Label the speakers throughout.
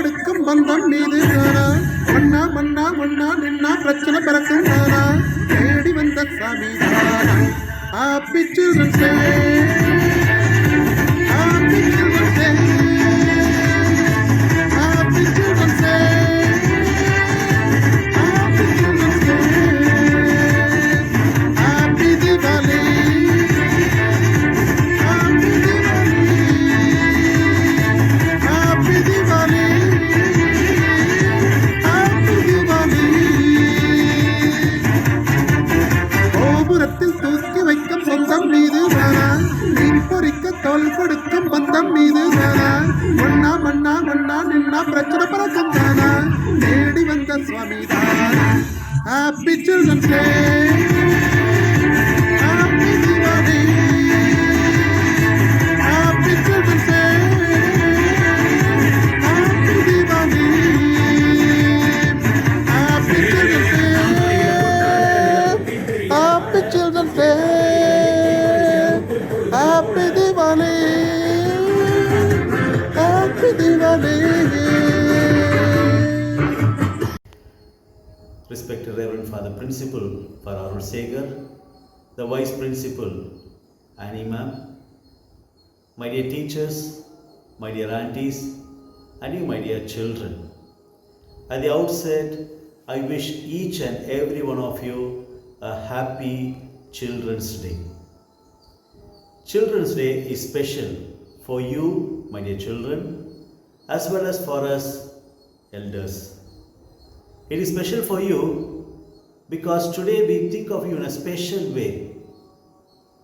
Speaker 1: கொடுக்கும் பந்தம் மீது தானா மண்ணா மண்ணா மண்ணா நின்னா பிரச்சனை பிறக்கும் தானா தேடி வந்த சாமி தானா happy children's day happy children's day happy children's day happy children's day happy Deepavali happy Deepavali happy Deepavali கோபுரத்தில் தூக்கி வைக்கும் சொந்தம் மீது தானா மீன் பொறிக்க தோல் கொடுக்கும் பந்தம் மீது தானா மண்ணா மண்ணா மண்ணா நின்னா பிரச்சனை பறக்கும் தானா தேடி வந்த சுவாமி தானா happy children's day happy Deepavali happy children's day happy Deepavali happy children's day happy children's day happy Deepavali happy Deepavali.
Speaker 2: Respected Reverend Father Principal Fararul Segar, the Vice Principal Annie Ma'am, my dear teachers, my dear aunties, and you, my dear children. At the outset, I wish each and every one of you a happy Children's Day. Children's Day is special for you, my dear children, as well as for us elders. It is special for you because today we think of you in a special way,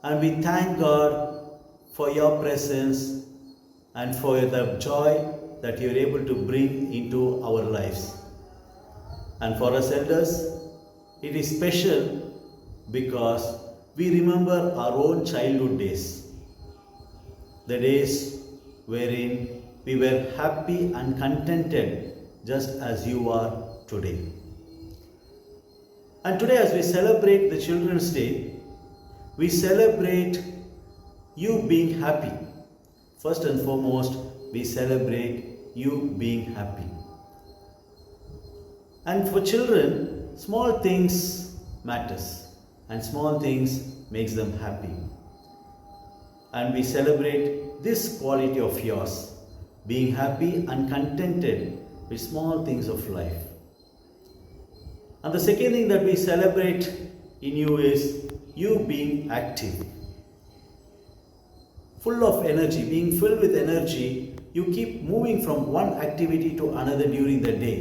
Speaker 2: and we thank God for your presence and for the joy that you are able to bring into our lives. And for us elders, it is special because we remember our own childhood days, the days wherein we were happy and contented just as you are today. And today, as we celebrate the Children's Day, we celebrate you being happy. First and foremost, we celebrate you being happy. And for children, small things matters, and small things makes them happy. And we celebrate this quality of yours, being happy and contented with small things of life. And the second thing that we celebrate in you is you being active, full of energy, being filled with energy. You keep moving from one activity to another during the day.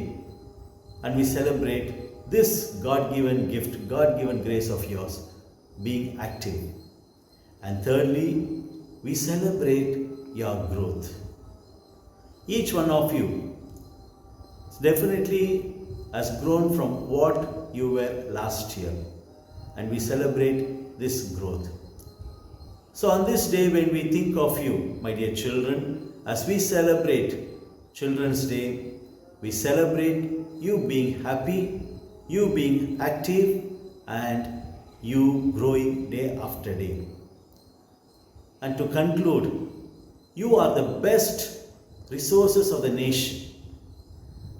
Speaker 2: And we celebrate this God-given gift, God-given grace of yours, being active. And thirdly, we celebrate your growth. Each one of you definitely has grown from what you were last year, and we celebrate this growth. So on this day, when we think of you, my dear children, as we celebrate Children's Day, we celebrate you being happy, you being active, and you growing day after day. And to conclude, you are the best resources of the nation,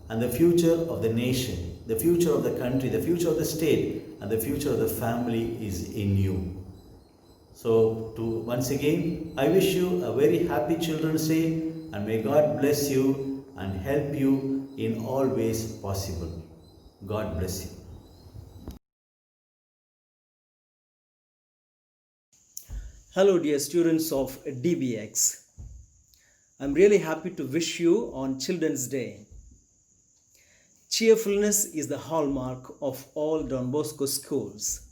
Speaker 2: and the future of the nation, the future of the country, the future of the state, and the future of the family is in you. So once again, I wish you a very happy Children's Day, and may God bless you and help you in all ways possible. God bless you.
Speaker 3: Hello dear students of DBX. I'm really happy to wish you on Children's Day. Cheerfulness is the hallmark of all Don Bosco schools,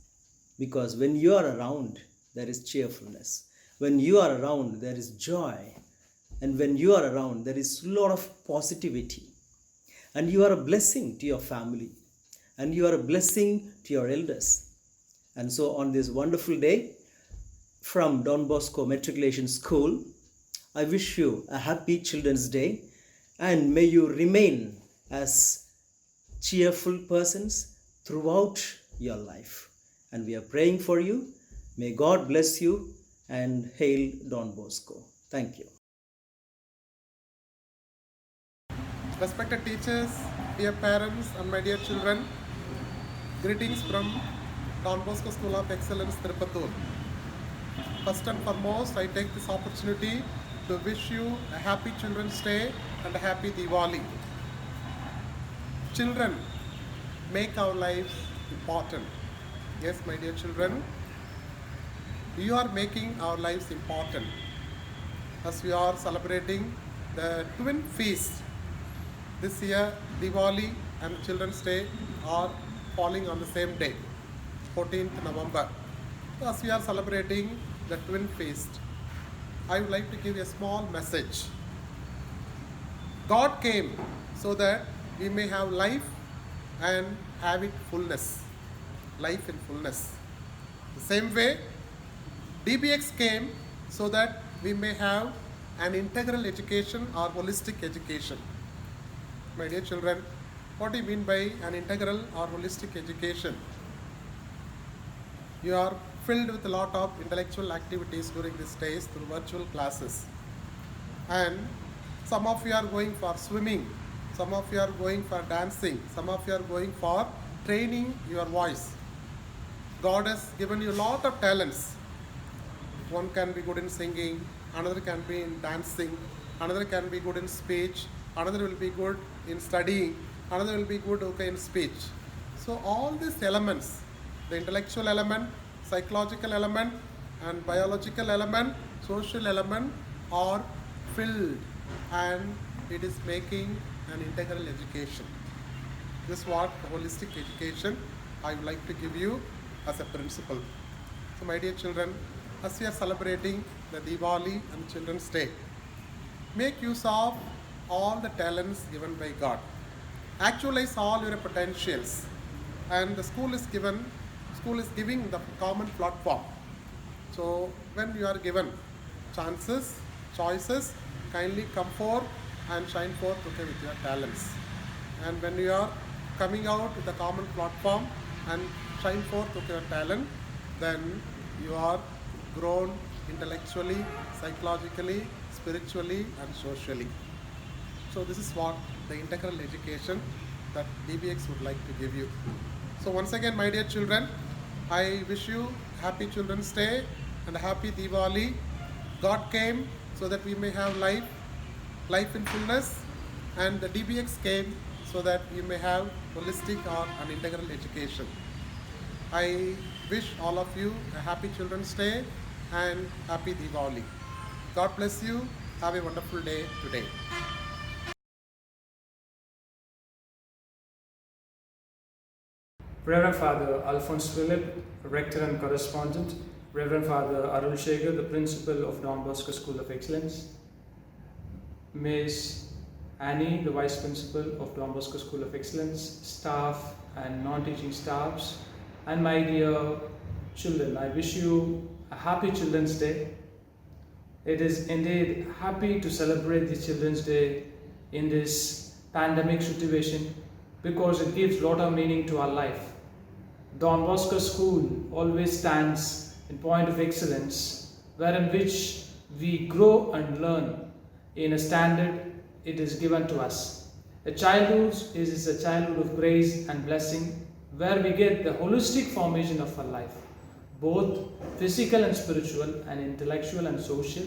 Speaker 3: because when you are around, there is cheerfulness. When you are around, there is joy. And when you are around, there is a lot of positivity. And you are a blessing to your family. And you are a blessing to your elders. And so on this wonderful day, from Don Bosco Matriculation School, I wish you a happy Children's Day, and may you remain as cheerful persons throughout your life. And we are praying for you. May God bless you, and hail Don Bosco. Thank you.
Speaker 1: Respected teachers, dear parents, and my dear children, greetings from Don Bosco School of Excellence, Tirupattur. First and foremost, I take this opportunity to wish you a happy Children's Day and a happy Diwali. Children make our lives important. Yes, my dear children, you are making our lives important as we are celebrating the twin feast. This year, Diwali and Children's Day are falling on the same day, 14th November. So as we are celebrating the twin feast, I would like to give a small message. God came so that we may have life and have it fullness. Life in fullness. The same way, DBX came so that we may have an integral education or holistic education. My dear children, what do you mean by an integral or holistic education? You are filled with a lot of intellectual activities during these days through virtual classes. And some of you are going for swimming, some of you are going for dancing, some of you are going for training your voice. God has given you a lot of talents. One can be good in singing, another can be in dancing, another can be good in speech, another will be good in studying, another will be good in speech. So all these elements, the intellectual element, psychological element, and biological element, social element are filled, and it is making an integral education. This is what holistic education I would like to give you as a principle. So my dear children, as we are celebrating the Diwali and Children's Day, make use of all the talents given by God. Actualize all your potentials, and the school is giving the common platform. So when you are given chances, choices, kindly come forth and shine forth with your talents. And when you are coming out with the common platform and shine forth with your talent, then you are grown intellectually, psychologically, spiritually, and socially. So this is what the integral education that DBX would like to give you. So once again, my dear children, I wish you happy Children's Day and a happy Diwali. God came so that we may have life in fullness, and the DBX came so that we may have holistic or an integral education. I wish all of you a happy Children's Day and happy Diwali. God bless you. Have a wonderful day today.
Speaker 4: Reverend Father Alphonse Philip, Rector and Correspondent, Reverend Father Arul Shekhar, the Principal of Don Bosco School of Excellence, Ms. Annie, the Vice Principal of Don Bosco School of Excellence, staff and non-teaching staffs, and my dear children, I wish you a happy Children's Day. It is indeed happy to celebrate the Children's Day in this pandemic situation because it gives a lot of meaning to our life. Don Bosco School always stands in point of excellence, wherein which we grow and learn in a standard it is given to us. A childhood is a childhood of grace and blessing, where we get the holistic formation of our life, both physical and spiritual, and intellectual and social,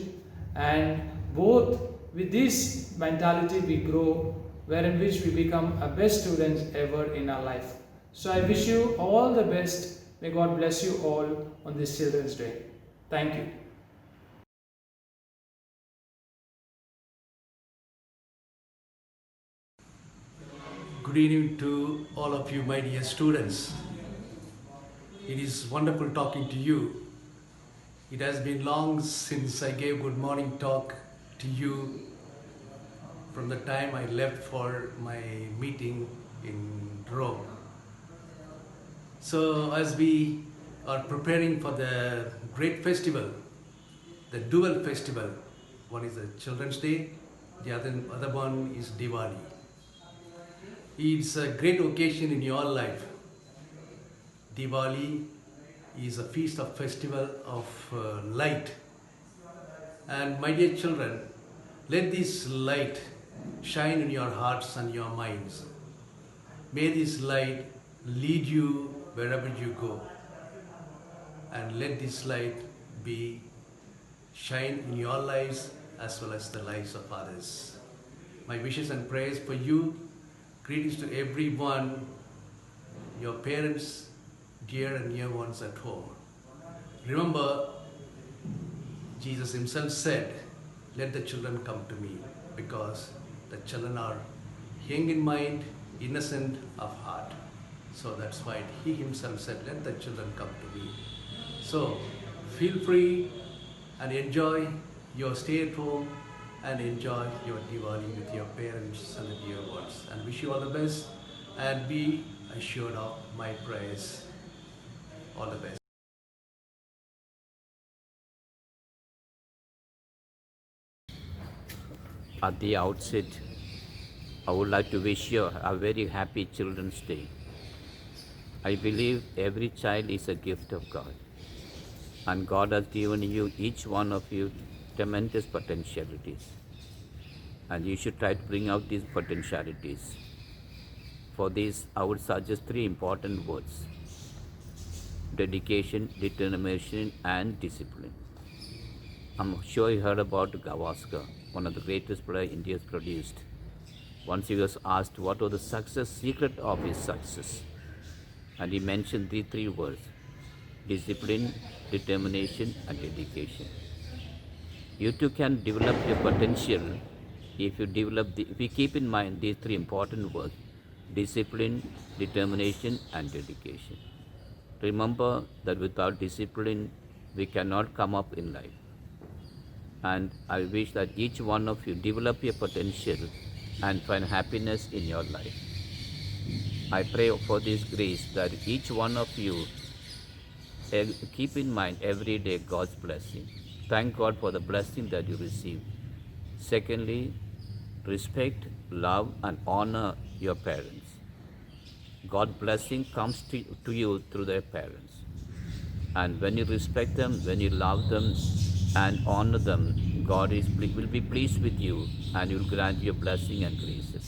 Speaker 4: and both with this mentality we grow, wherein which we become a best students ever in our life. So I wish you all the best. May God bless you all on this Children's Day. Thank you.
Speaker 5: Good evening to all of you, my dear students. It is wonderful talking to you. It has been long since I gave good morning talk to you from the time I left for my meeting in Rome. So as we are preparing for the great festival, the dual festival, one is the Children's Day, the other one is Diwali. It's a great occasion in your life. Diwali is a feast of festival of light. And my dear children, let this light shine in your hearts and your minds. May this light lead you wherever you go, and let this light be shine in your lives as well as the lives of others. My wishes and prayers for you. Greetings to everyone, your parents, dear and near ones at home. Remember, Jesus himself said, "Let the children come to me," because the children are young in mind, innocent of heart. So that's why he himself said, "Let the children come to me." So feel free and enjoy your stay at home and enjoy your Diwali with your parents and the dear ones. And wish you all the best and be assured of my prayers. All the best.
Speaker 6: At the outset, I would like to wish you a very happy Children's Day. I believe every child is a gift of God, and God has given you, each one of you, tremendous potentialities, and you should try to bring out these potentialities. For this, I would suggest 3 important words: dedication, determination, and discipline. I'm sure you heard about Gavaskar, one of the greatest players India has produced. Once he was asked what was the secret of his success, and he mentioned these 3 words: discipline, determination, and dedication. You too can develop your potential if you keep in mind these 3 important words: discipline, determination, and dedication. Remember that without discipline, we cannot come up in life. And I wish that each one of you develop your potential and find happiness in your life. I pray for this grace that each one of you keep in mind every day God's blessing. Thank God for the blessing that you receive. Secondly, respect, love, and honor your parents. God's blessing comes to you through their parents. And when you respect them, when you love them and honor them, God will be pleased with you and will grant you blessing and graces.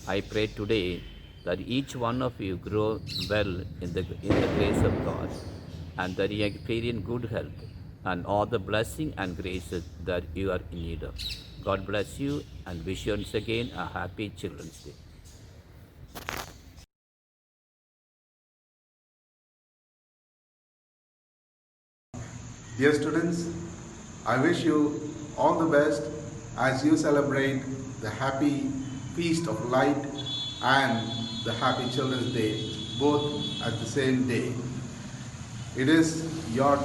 Speaker 6: I pray today that each one of you grow well in the grace of God, and that you experience good health and all the blessing and graces that you are in need of. God bless you, and wish you once again a happy Children's Day.
Speaker 1: Dear students, I wish you all the best as you celebrate the happy feast of light and the happy Children's Day, both at the same day. It is your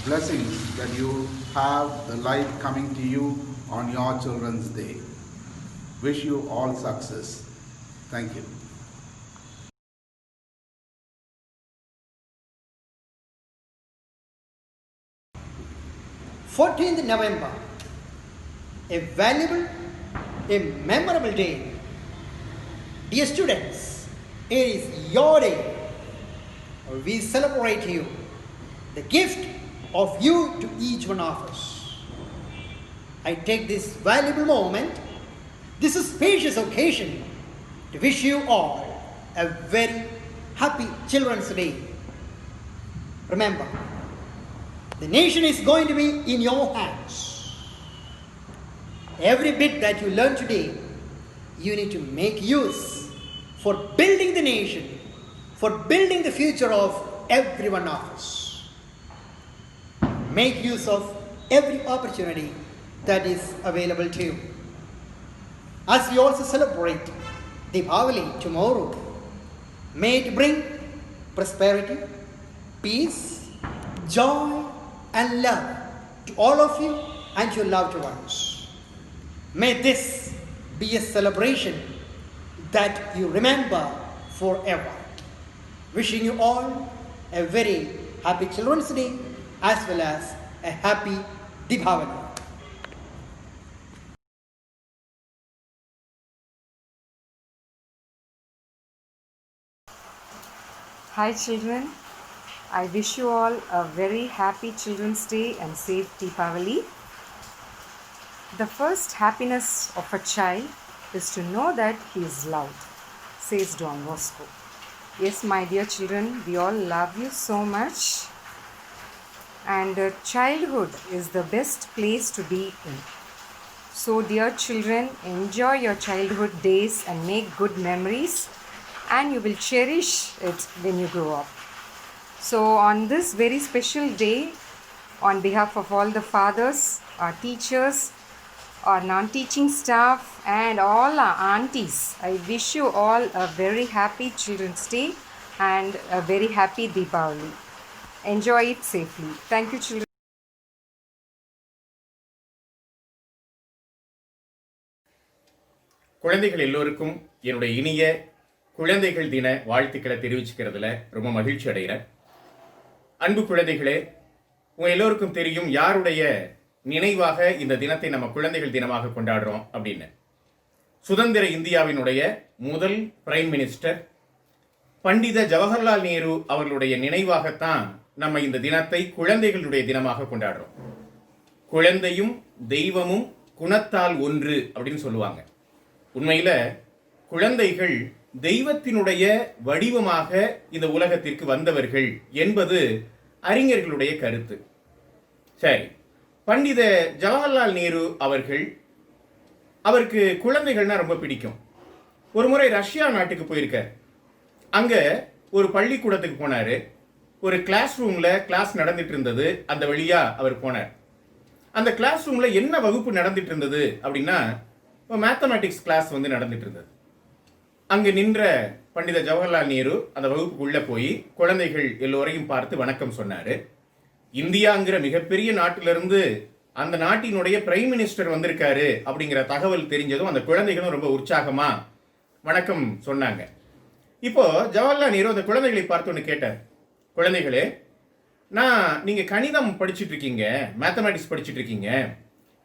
Speaker 1: blessings that you have the light coming to you on your Children's Day. Wish you all success. Thank you.
Speaker 7: 14th November, a valuable, a memorable day. Dear students, it is your day. We celebrate you, the gift of you to each one of us. I take this valuable moment, this spacious occasion, to wish you all a very happy Children's Day. Remember, the nation is going to be in your hands. Every bit that you learn today, you need to make use for building the nation, for building the future of every one of us. Make use of every opportunity that is available to you. As we also celebrate Deepavali tomorrow, may it bring prosperity, peace, joy, and love to all of you and your loved ones. May this be a celebration that you remember forever. Wishing you all a very happy Children's Day as well as a happy Deepavali.
Speaker 8: Hi children, I wish you all a very happy Children's Day and safe Deepavali. The first happiness of a child is to know that He is loved, says Don Bosco. Yes, my dear children, we all love you so much. And childhood is the best place to be in. So, dear children, enjoy your childhood days and make good memories, and you will cherish it when you grow up. So, on this very special day, on behalf of all the fathers, our teachers, our non-teaching staff, and all our aunties, I wish you all a very happy Children's Day and a very happy Deepavali. Enjoy it safely. Thank you, children.
Speaker 9: குழந்தைகள் எல்லோருக்கும் என்னுடைய இனிய குழந்தைகள் தின வாழ்த்துக்களை தெரிவிச்சுக்கிறதுல ரொம்ப மகிழ்ச்சி அடைகிறேன். அன்பு குழந்தைகளே, உங்க எல்லோருக்கும் தெரியும் யாருடைய நினைவாக இந்த தினத்தை நம்ம குழந்தைகள் தினமாக கொண்டாடுறோம் அப்படின்னு. சுதந்திர இந்தியாவினுடைய முதல் பிரைம் மினிஸ்டர் பண்டித ஜவஹர்லால் நேரு அவர்களுடைய நினைவாகத்தான் நம்ம இந்த தினத்தை குழந்தைகளுடைய தினமாக கொண்டாடுறோம். குழந்தையும் தெய்வமும் குணத்தால் ஒன்று அப்படின்னு சொல்லுவாங்க. உண்மையில குழந்தைகள் தெய்வத்தினுடைய வடிவமாக இந்த உலகத்திற்கு வந்தவர்கள் என்பது அறிஞர்களுடைய கருத்து. சரி, பண்டித ஜவஹர்லால் நேரு அவருக்கு குழந்தைகள்னா ரொம்ப பிடிக்கும். ஒரு முறை ரஷ்யா நாட்டுக்கு போயிருக்கார். அங்க ஒரு பள்ளிக்கூடத்துக்கு போனாரு. ஒரு கிளாஸ் ரூம்ல கிளாஸ் நடந்துட்டு இருந்தது. அந்த வழியா அவர் போனார். அந்த கிளாஸ் ரூம்ல என்ன வகுப்பு நடந்துட்டு இருந்தது அப்படின்னா, மேத்தமேட்டிக்ஸ் கிளாஸ் நடந்துட்டு இருந்தது. அங்கு நின்ற பண்டித ஜவஹர்லால் நேரு அந்த வகுப்புக்குள்ள போய் குழந்தைகள் எல்லோரையும் பார்த்து வணக்கம் சொன்னாரு. இந்தியாங்கிற மிகப்பெரிய நாட்டிலிருந்து அந்த நாட்டினுடைய பிரைம் மினிஸ்டர் வந்திருக்காரு அப்படிங்கிற தகவல் தெரிஞ்சதும் அந்த குழந்தைகளும் ரொம்ப உற்சாகமா வணக்கம் சொன்னாங்க. இப்போ ஜவஹர்லால் நேரு அந்த குழந்தைகளை பார்த்து ஒன்று கேட்டார். குழந்தைகளே, நீங்க கணிதம் படிச்சுட்டு இருக்கீங்க, மேத்தமேட்டிக்ஸ் படிச்சுட்டு இருக்கீங்க,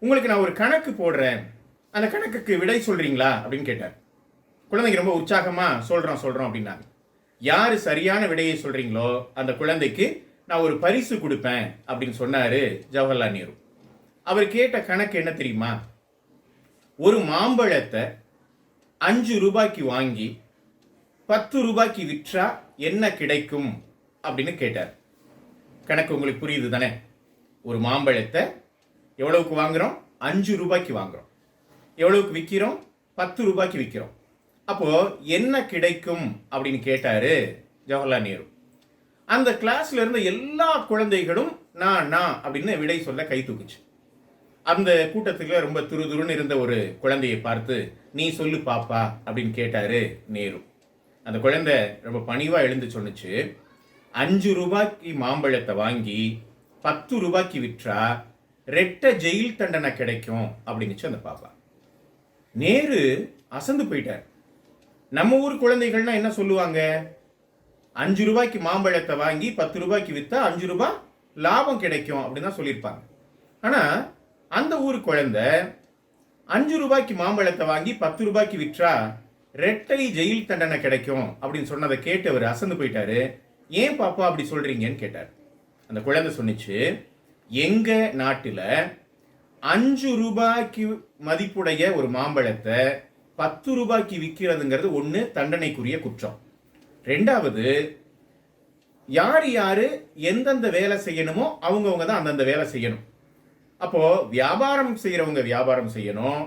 Speaker 9: உங்களுக்கு நான் ஒரு கணக்கு போடுறேன், அந்த கணக்குக்கு விடை சொல்றீங்களா அப்படின்னு கேட்டார். குழந்தைங்க ரொம்ப உற்சாகமா சொல்றோம் அப்படின்னாங்க. யாரு சரியான விடையை சொல்றீங்களோ அந்த குழந்தைக்கு நான் ஒரு பரிசு கொடுப்பேன் அப்படின்னு சொன்னாரு ஜவஹர்லால் நேரு. அவர் கேட்ட கணக்கு என்ன தெரியுமா? ஒரு மாம்பழத்தை 5 ரூபாய்க்கு வாங்கி 10 ரூபாய்க்கு விற்றா என்ன கிடைக்கும் அப்படின்னு கேட்டார். கணக்கு உங்களுக்கு புரியுது தானே? ஒரு மாம்பழத்தை எவ்வளவுக்கு வாங்குறோம்? 5 ரூபாய்க்கு வாங்குறோம். எவ்வளவுக்கு விற்கிறோம்? 10 ரூபாய்க்கு விற்கிறோம். அப்போ என்ன கிடைக்கும் அப்படின்னு கேட்டாரு ஜவஹர்லால் நேரு. அந்த கிளாஸ்ல இருந்த எல்லா குழந்தைகளும் நான் அப்படின்னு விடை சொல்ல கை தூக்குச்சு. அந்த கூட்டத்துக்கு ரொம்ப துருதுருன்னு இருந்த ஒரு குழந்தையை பார்த்து, நீ சொல்லு பாப்பா அப்படின்னு கேட்டாரு நேரு. அந்த குழந்தை ரொம்ப பணிவா எழுந்து சொன்னுச்சு, 5 ரூபாய்க்கு மாம்பழத்தை வாங்கி 10 ரூபாய்க்கு விற்றா ரெட்ட ஜெயில் தண்டனை கிடைக்கும் அப்படின்னுச்சு அந்த பாப்பா. நேரு அசந்து போயிட்டார். நம்ம ஊர் குழந்தைகள்னா என்ன சொல்லுவாங்க? 5 ரூபாய்க்கு மாம்பழத்தை வாங்கி 10 ரூபாய்க்கு விற்றா 5 ரூபாய் லாபம் கிடைக்கும் அப்படின்னு தான் சொல்லியிருப்பாங்க. ஆனா அந்த ஊர் குழந்தை 5 ரூபாய்க்கு மாம்பழத்தை வாங்கி 10 ரூபாய்க்கு விற்றா ரெட்டை ஜெயில் தண்டனை கிடைக்கும் அப்படின்னு சொன்னதை கேட்டு அவர் அசந்து போயிட்டாரு. ஏன் பாப்பா அப்படி சொல்றீங்கன்னு கேட்டார். அந்த குழந்தை சொன்னிச்சு, எங்க நாட்டுல 5 ரூபாய்க்கு மதிப்புடைய ஒரு மாம்பழத்தை 10 ரூபாய்க்கு விற்கிறதுங்கிறது ஒண்ணு தண்டனைக்குரிய குற்றம். ரெண்டாவது, யாரு எந்தெந்த வேலை செய்யணுமோ அவங்கவுங்க தான் அந்தந்த வேலை செய்யணும். அப்போ வியாபாரம் செய்யறவங்க வியாபாரம் செய்யணும்,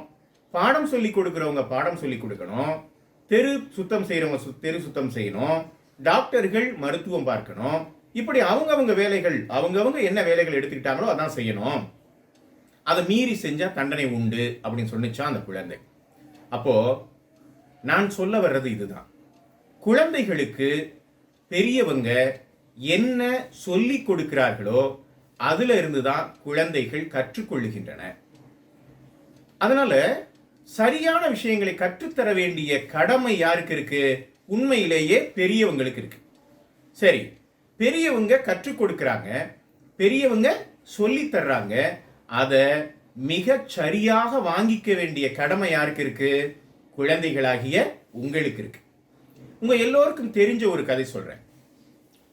Speaker 9: பாடம் சொல்லி கொடுக்கிறவங்க பாடம் சொல்லி கொடுக்கணும், தெரு சுத்தம் செய்யறவங்க தெரு சுத்தம் செய்யணும், டாக்டர்கள் மருத்துவம் பார்க்கணும். இப்படி அவங்கவங்க வேலைகள் அவங்கவங்க என்ன வேலைகள் எடுத்துக்கிட்டாங்களோ அதான் செய்யணும். அதை மீறி செஞ்சா தண்டனை உண்டு அப்படின்னு சொன்னிச்சா அந்த குழந்தை. அப்போ நான் சொல்ல வர்றது இதுதான், குழந்தைகளுக்கு பெரியவங்க என்ன சொல்லி கொடுக்கிறார்களோ அதுல இருந்துதான் குழந்தைகள் கற்றுக்கொள்ளுகின்றன. அதனால சரியான விஷயங்களை கற்றுத்தர வேண்டிய கடமை யாருக்கு இருக்கு? உண்மையிலேயே பெரியவங்களுக்கு இருக்கு. சரி, பெரியவங்க கற்றுக் கொடுக்கிறாங்க, பெரியவங்க சொல்லி தர்றாங்க, அதை மிக சரியாக வாங்கிக்க வேண்டிய கடமை யாருக்கு இருக்கு? குழந்தைகளாகிய உங்களுக்கு இருக்கு. உங்க எல்லோருக்கும் தெரிஞ்ச ஒரு கதை சொல்றேன்.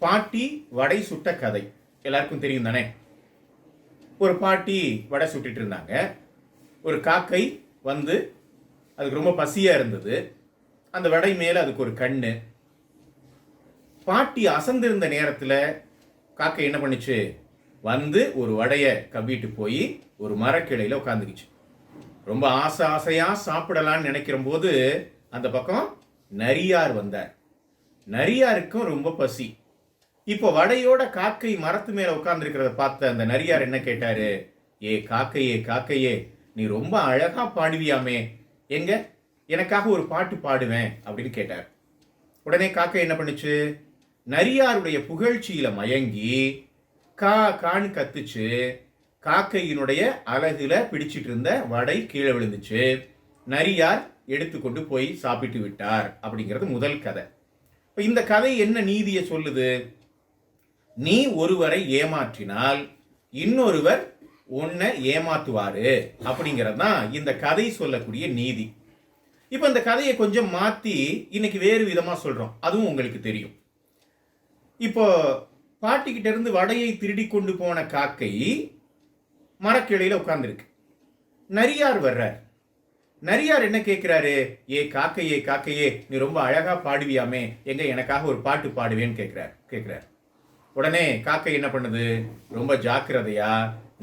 Speaker 9: பாட்டி வடை சுட்ட கதை எல்லாருக்கும் தெரியும் தானே? ஒரு பாட்டி வடை சுட்டுட்டு இருந்தாங்க. ஒரு காக்கை வந்து அதுக்கு ரொம்ப பசியா இருந்தது. அந்த வடை மேல அதுக்கு ஒரு கண்ணு. பாட்டி அசந்திருந்த நேரத்துல காக்கை என்ன பண்ணுச்சு, வந்து ஒரு வடைய கவ்விட்டு போய் ஒரு மரக்கிளையில உட்காந்துக்குச்சு. ரொம்ப ஆசையா சாப்பிடலான்னு நினைக்கிற போது அந்த பக்கம் நரியார் வந்தார். நரியாருக்கும் ரொம்ப பசி. இப்போ வடையோட காக்கை மரத்து மேல உட்கார்ந்து இருக்கிறத பார்த்த அந்த நரியார் என்ன கேட்டாரு, ஏ காக்கையே காக்கையே, நீ ரொம்ப அழகா பாடுவியாமே, எங்க எனக்காக ஒரு பாட்டு பாடுவேன் அப்படின்னு கேட்டார். உடனே காக்கை என்ன பண்ணுச்சு, நரியாருடைய புகழ்ச்சியில மயங்கி கா கான்னு கத்துச்சு. காக்கையினுடைய அலகுல பிடிச்சிட்டு இருந்த வடை கீழே விழுந்துச்சு. நரியார் எடுத்துக்கொண்டு போய் சாப்பிட்டு விட்டார். அப்படிங்கிறது முதல் கதை. இந்த கதை என்ன நீதியை சொல்லுது? நீ ஒருவரை ஏமாற்றினால் இன்னொருவர் உன்னை ஏமாத்துவாரு அப்படிங்கிறது தான் இந்த கதை சொல்லக்கூடிய நீதி. இப்ப இந்த கதையை கொஞ்சம் மாத்தி இன்னைக்கு வேறு விதமா சொல்றோம், அதுவும் உங்களுக்கு தெரியும். இப்போ பாட்டிக்கிட்ட இருந்து வடையை திருடி கொண்டு போன காக்கை மரக்கிளையில உட்கார்ந்துருக்கு. நரியார் வர்றார். நரியார் என்ன கேட்கிறாரு, ஏ காக்கையே காக்கையே, நீ ரொம்ப அழகா பாடுவியாமே, எங்க எனக்காக ஒரு பாட்டு பாடுவேன்னு கேட்கிறார். உடனே காக்கை என்ன பண்ணுது, ரொம்ப ஜாக்கிரதையா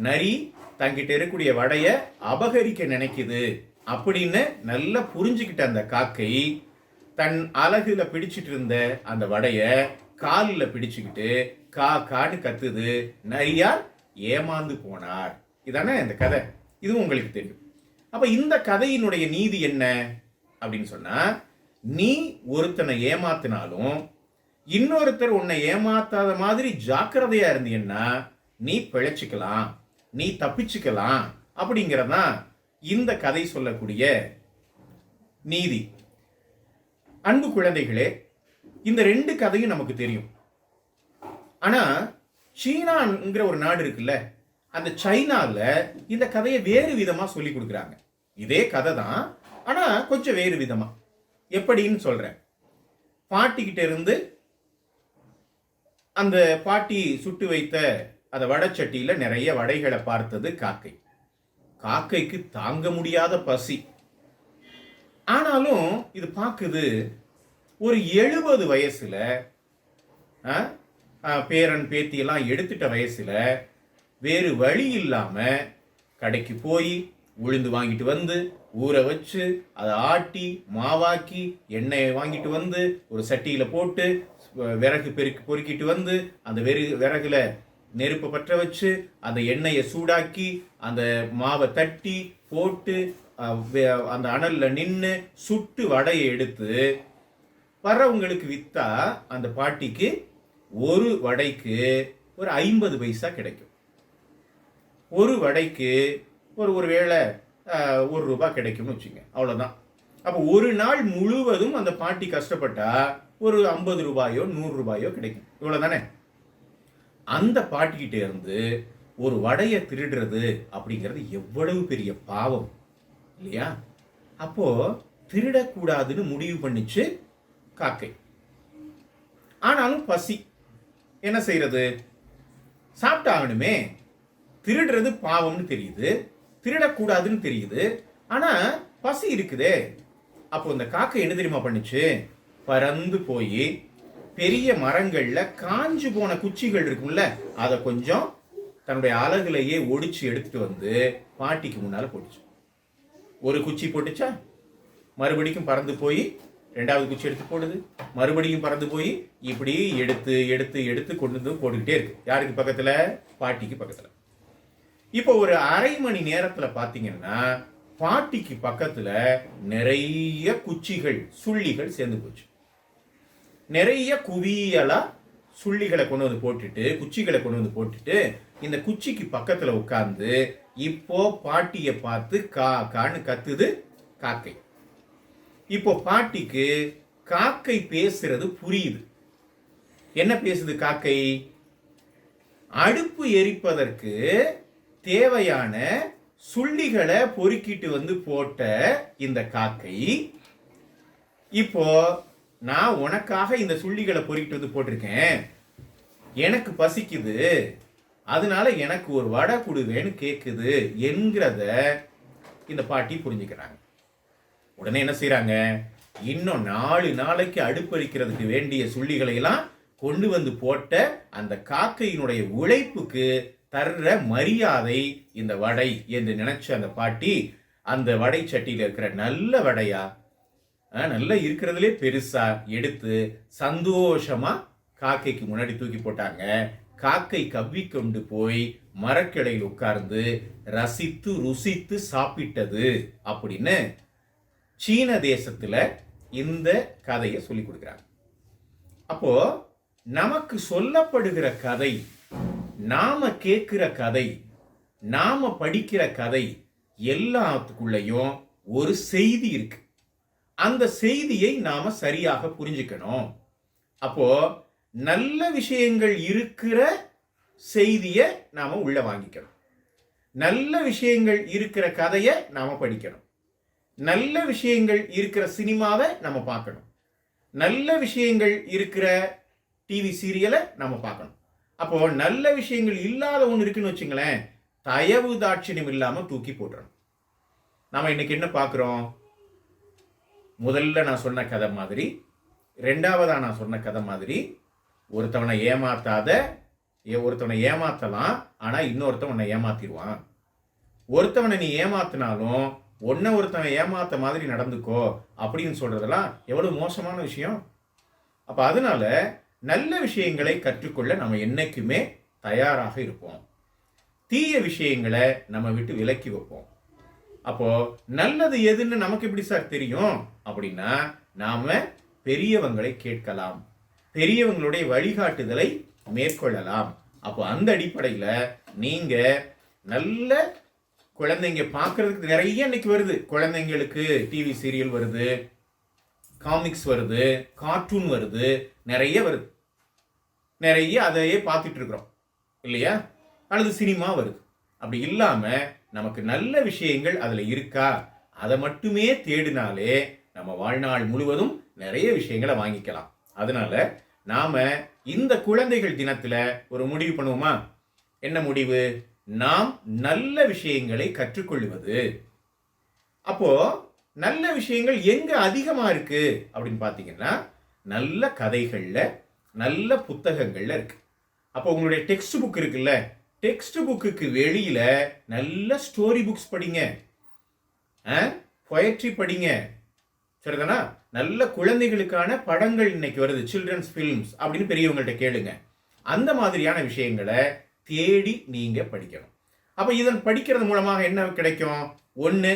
Speaker 9: நரி தங்கிட்ட இருக்கக்கூடிய வடைய அபகரிக்க நினைக்குது அப்படின்னு நல்லா புரிஞ்சுக்கிட்ட அந்த காக்கை தன் அலகுல பிடிச்சிட்டு இருந்த அந்த வடைய காலில் பிடிச்சுக்கிட்டு கா காடு கத்துது. நரியார் ஏமாந்து போனார். இதானே இந்த கதை. இதுவும் உங்களுக்கு தெரியும். அப்ப இந்த கதையினுடைய நீதி என்ன அப்படின்னு சொன்னா, நீ ஒருத்தனை ஏமாத்தினாலும் இன்னொருத்தர் உன்னை ஏமாத்தாத மாதிரி ஜாக்கிரதையா இருந்தீங்கன்னா நீ பிழைச்சிக்கலாம், நீ தப்பிச்சுக்கலாம் அப்படிங்கிறதான் இந்த கதை சொல்லக்கூடிய நீதி. அன்பு குழந்தைகளே, இந்த ரெண்டு கதையும் நமக்கு தெரியும். ஆனா சீனாங்கிற ஒரு நாடு இருக்குல்ல, அந்த சைனால இந்த கதையை வேறு விதமா சொல்லி கொடுக்குறாங்க. இதே கதை தான், ஆனா கொஞ்சம் வேறு விதமா. எப்படின்னு சொல்றேன். பாட்டிக்கிட்ட இருந்து அந்த பாட்டி சுட்டு வைத்த அந்த வடச்சட்டியில நிறைய வடைகளை பார்த்தது காக்கை. காக்கைக்கு தாங்க முடியாத பசி. ஆனாலும் இது பார்க்குது, ஒரு 70 வயசுல பேரன் பேத்தி எல்லாம் எடுத்துட்ட வயசுல வேறு வழி இல்லாம கடைக்கு போய் உளுந்து வாங்கிட்டு வந்து ஊற வச்சு அதை ஆட்டி மாவாக்கி எண்ணெயை வாங்கிட்டு வந்து ஒரு சட்டியில போட்டு விறகு பொறுக்கிட்டு வந்து அந்த விறகுல நெருப்பை பற்ற வச்சு அந்த எண்ணெயை சூடாக்கி அந்த மாவை தட்டி போட்டு அந்த அனல்ல நின்று சுட்டு வடையை எடுத்து வர்றவங்களுக்கு வித்தா அந்த பாட்டிக்கு ஒரு வடைக்கு ஒரு 50 பைசா கிடைக்கும். ஒரு வடைக்கு ஒரு வேளை 1 ரூபாய் கிடைக்கும்னு வச்சுங்க, அவ்வளவுதான். அப்போ ஒரு நாள் முழுவதும் அந்த பாட்டி கஷ்டப்பட்டா ஒரு 50 ரூபாயோ 100 ரூபாயோ கிடைக்கும். இவ்வளவுதானே. அந்த பாட்டிக்கிட்ட இருந்து ஒரு வடையை திருடுறது அப்படிங்கிறது எவ்வளவு பெரிய பாவம் இல்லையா? அப்போ திருடக்கூடாதுன்னு முடிவு பண்ணிச்சு காக்கை. ஆனாலும் பசி, என்ன செய்யறது, சாப்பிட்டாகணுமே. திருடுறது பாவம்னு தெரியுது, திருடக்கூடாதுன்னு தெரியுது, ஆனா பசி இருக்குதே. அப்போ இந்த காக்கை என்ன தெரியுமா பண்ணுச்சு, பறந்து போய் பெரிய மரங்கள்ல காஞ்சு போன குச்சிகள் இருக்கும்ல, அதை கொஞ்சம் தன்னுடைய அலகுலையே ஒடிச்சு எடுத்துட்டு வந்து பாட்டிக்கு முன்னால போட்டுச்சு. ஒரு குச்சி போட்டுச்சா, மறுபடியும் பறந்து போய் 2வது குச்சி எடுத்து போடுது, மறுபடியும் பறந்து போய் இப்படி எடுத்து எடுத்து எடுத்து கொண்டு வந்து போட்டுக்கிட்டே இருக்கு. யாருக்கு பக்கத்துல, பாட்டிக்கு பக்கத்துல. இப்போ ஒரு அரை மணி நேரத்துல பாத்தீங்கன்னா பாட்டிக்கு பக்கத்துல நிறைய குச்சிகள் சுள்ளிகள் சேர்ந்து போச்சு. நிறைய குவியலா சுள்ளிகளை கொண்டு வந்து போட்டுட்டு குச்சிகளை கொண்டு வந்து போட்டுட்டு இந்த குச்சிக்கு பக்கத்துல உட்கார்ந்து இப்போ பாட்டியை பார்த்து கா கான்னு கத்துது காக்கை. இப்போ பாட்டிக்கு காக்கை பேசுறது புரியுது. என்ன பேசுது காக்கை? அடுப்பு எரிப்பதற்கு தேவையான சுள்ளிகளை பொறுக்கிட்டு வந்து போட்ட இந்த காக்கை இப்போ நான் உனக்காக இந்த சுள்ளிகளை பொறுக்கிட்டு வந்து போட்டிருக்கேன், எனக்கு பசிக்குது, அதனால எனக்கு ஒரு வடை கொடுவேன்னு கேக்குது என்கிறத இந்த பாட்டி புரிஞ்சுக்கிறாங்க. உடனே என்ன செய்கிறாங்க, இன்னும் 4 நாளைக்கு அடுப்பறிக்கிறதுக்கு வேண்டிய சுள்ளிகளை எல்லாம் கொண்டு வந்து போட்ட அந்த காக்கையினுடைய உழைப்புக்கு தர்ற மரியாதை இந்த வடை என்று நினைச்ச அந்த பாட்டி அந்த வடை சட்டியில் இருக்கிற நல்ல வடையா, நல்லா இருக்கிறதுலே பெருசா எடுத்து சந்தோஷமா காக்கைக்கு முன்னாடி தூக்கி போட்டாங்க. காக்கை கவ்வி கொண்டு போய் மரக்கிளையில் உட்கார்ந்து ரசித்து ருசித்து சாப்பிட்டது அப்படின்னு சீன தேசத்துல இந்த கதையை சொல்லி கொடுக்குறாங்க. அப்போ நமக்கு சொல்லப்படுகிற கதை, நாம கேட்கிற கதை, நாம படிக்கிற கதை எல்லாத்துக்குள்ளேயும் ஒரு செய்தி இருக்கு. அந்த செய்தியை நாம சரியாக புரிஞ்சுக்கணும். அப்போ நல்ல விஷயங்கள் இருக்கிற செய்தியை நாம உள்ள வாங்கிக்கணும். நல்ல விஷயங்கள் இருக்கிற கதையை நாம படிக்கணும். நல்ல விஷயங்கள் இருக்கிற சினிமாவை நம்ம பார்க்கணும். நல்ல விஷயங்கள் இருக்கிற டிவி சீரியலை நம்ம பார்க்கணும். அப்போ நல்ல விஷயங்கள் இல்லாத ஒன்று இருக்குன்னு வச்சுங்களேன், தயவு தாட்சியம் இல்லாம தூக்கி போட்டுறோம். நாம இன்னைக்கு என்ன பார்க்கிறோம்? முதல்ல நான் சொன்ன கதை மாதிரி, 2வதா நான் சொன்ன கதை மாதிரி, ஒருத்தவனை ஏமாத்தலாம், ஆனா இன்னொருத்தவனை ஏமாத்திடுவான். ஒருத்தவனை நீ ஏமாத்தினாலும் ஒருத்தவன் ஏமாத்த மாதிரி நடந்துக்கோ அப்படின்னு சொல்றதெல்லாம் எவ்வளவு மோசமான விஷயம். அப்ப அதனால நல்ல விஷயங்களை கற்றுக்கொள்ள நம்ம என்னைக்குமே தயாராக இருப்போம். தீய விஷயங்களை நம்ம விட்டு விலக்கி வைப்போம். அப்போ நல்லது எதுன்னு நமக்கு எப்படி சார் தெரியும் அப்படின்னா, நாம பெரியவங்களை கேட்கலாம், பெரியவங்களுடைய வழிகாட்டுதலை மேற்கொள்ளலாம். அப்போ அந்த அடிப்படையில் நீங்க நல்ல குழந்தைங்க பார்க்கறதுக்கு நிறைய இன்னைக்கு வருது. குழந்தைங்களுக்கு டிவி சீரியல் வருது, காமிக்ஸ் வருது, கார்ட்டூன் வருது, நிறைய வருது. நிறைய அதையே பார்த்துட்டு இருக்கிறோம் இல்லையா? அல்லது சினிமா வருது. அப்படி இல்லாம நமக்கு நல்ல விஷயங்கள் அதுல இருக்கா, அதை மட்டுமே தேடினாலே நம்ம வாழ்நாள் முழுவதும் நிறைய விஷயங்களை வாங்கிக்கலாம். அதனால நாம இந்த குழந்தைகள் தினத்துல ஒரு முடிவு பண்ணுவோமா? என்ன முடிவு? நாம் நல்ல விஷயங்களை கற்றுக்கொள்வது. அப்போ நல்ல விஷயங்கள் எங்க அதிகமா இருக்கு அப்படின்னு பாத்தீங்கன்னா, நல்ல கதைகள்ல, நல்ல புத்தகங்கள்ல இருக்கு. அப்போ உங்களுடைய டெக்ஸ்ட் புக் இருக்குல்ல, டெக்ஸ்ட் புக்கு வெளியில நல்ல ஸ்டோரி புக்ஸ் படிங்க, பொயட்ரி படிங்க, சரிதானா? நல்ல குழந்தைகளுக்கான படங்கள் இன்னைக்கு வருது, சில்ட்ரன்ஸ் ஃபிலிம்ஸ் அப்படின்னு பெரியவங்கள்ட்ட கேளுங்க. அந்த மாதிரியான விஷயங்களை தேடி நீங்க படிக்கணும். அப்ப இதன் படிக்கிறது மூலமாக என்ன கிடைக்கும்? ஒண்ணு,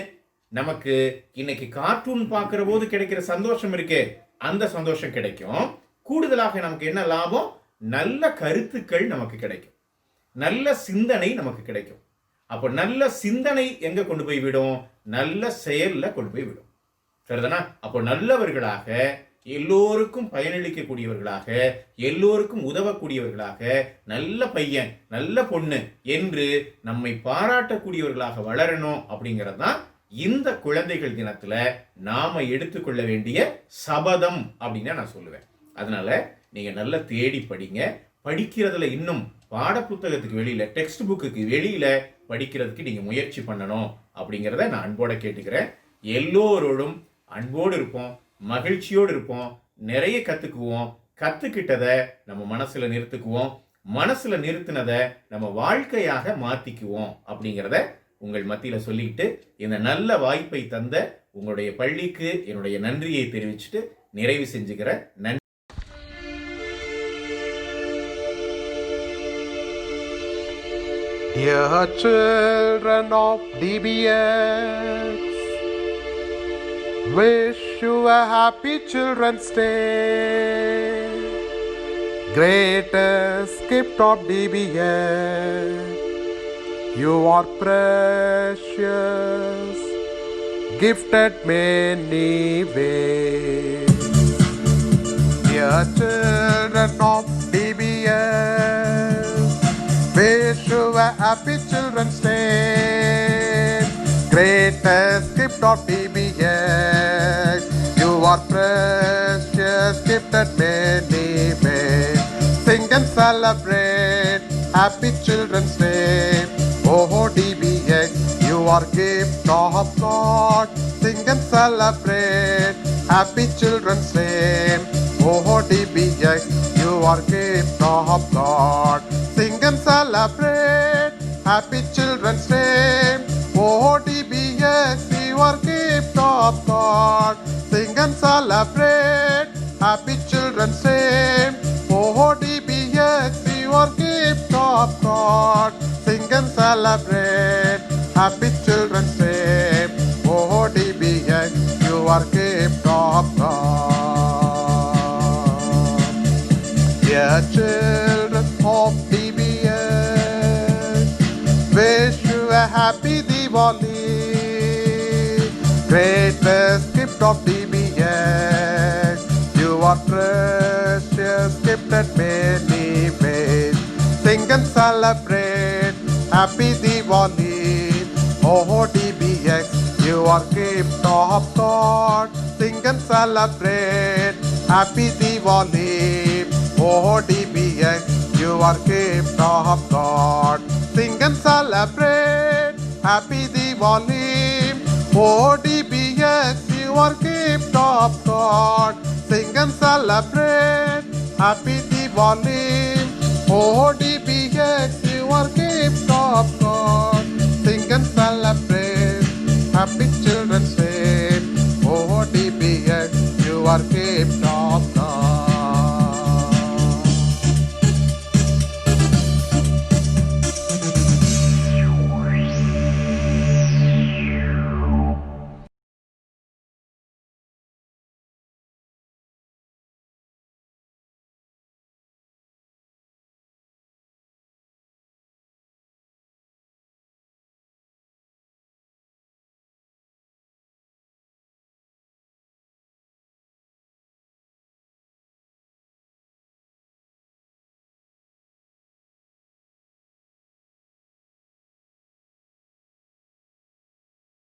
Speaker 9: நமக்கு இன்னைக்கு கார்ட்டூன் பார்க்கிற போது கிடைக்கிற சந்தோஷம் இருக்கே, அந்த சந்தோஷம் கிடைக்கும். கூடுதலாக நமக்கு என்ன லாபம்? நல்ல கருத்துக்கள் நமக்கு கிடைக்கும், நல்ல சிந்தனை நமக்கு கிடைக்கும். அப்போ நல்ல சிந்தனை எங்க கொண்டு போய் விடும்? நல்ல செயல்ல கொண்டு போய் விடும், சரிதானா? அப்போ நல்லவர்களாக, எல்லோருக்கும் பயனளிக்கக்கூடியவர்களாக, எல்லோருக்கும் உதவக்கூடியவர்களாக, நல்ல பையன் நல்ல பொண்ணு என்று நம்மை பாராட்டக்கூடியவர்களாக வளரணும். அப்படிங்கிறது தான் இந்த குழந்தைகள் தினத்துல நாம எடுத்துக்கொள்ள வேண்டிய சபதம் அப்படின்னு நான் சொல்லுவேன். அதனால நீங்க நல்லா தேடி படிங்க. படிக்கிறதுல இன்னும் பாட புத்தகத்துக்கு வெளியில, டெக்ஸ்ட் புக்குக்கு வெளியில படிக்கிறதுக்கு நீங்க முயற்சி பண்ணணும் அப்படிங்கிறத நான் அன்போட கேட்டுக்கிறேன். எல்லோரோடும் அன்போடு இருப்போம், மகிழ்ச்சியோடு இருப்போம், நிறைய கத்துக்குவோம். கத்துக்கிட்டதை நம்ம மனசுல நிறுத்துக்குவோம், மனசுல நிறுத்தினதை நம்ம வாழ்க்கையாக மாத்திக்குவோம் அப்படிங்கிறத உங்கள் மத்தியில சொல்லிக்கிட்டு, இந்த நல்ல வாய்ப்பை தந்த உங்களுடைய பள்ளிக்கு என்னுடைய நன்றியை தெரிவிச்சுட்டு நிறைவு செஞ்சுக்கிறேன். நன்றி.
Speaker 1: Dear children of DBX, wish you a happy Children's Day. Greatest gift of DBX, you are precious, gifted many ways. Dear children of DBX, wish you a happy Children's Day. Greatest gift of DBX, you are precious, gifted many ways. Sing and celebrate happy Children's Day. Oh DBX, you You are gift of God. Sing and celebrate. Happy Children's Day. Oh DBX, you are gift of God. Sing and celebrate. Happy Children's Day. Oh DBX, you are gift of God. Sing and celebrate. Happy Children's Day. Oh DBX, you are gift of God. Sing and celebrate. Happy Children's Day. Oh DBX, you are gift of God. Dear children of DBX, wish you a happy Diwali. Greatest gift of DBX, you are precious, gifted many ways. Sing and celebrate, happy Diwali. Oh DBX, you are gift of God. Sing and celebrate, happy Diwali. Oh DBX, you are gift of God. Sing and celebrate, happy Diwali. Oh DBX, you are gift of God. Sing and celebrate, happy Diwali. Oh DBX, you are gift of God. Sing and celebrate, happy Children's Day. Oh DBX, you are gift of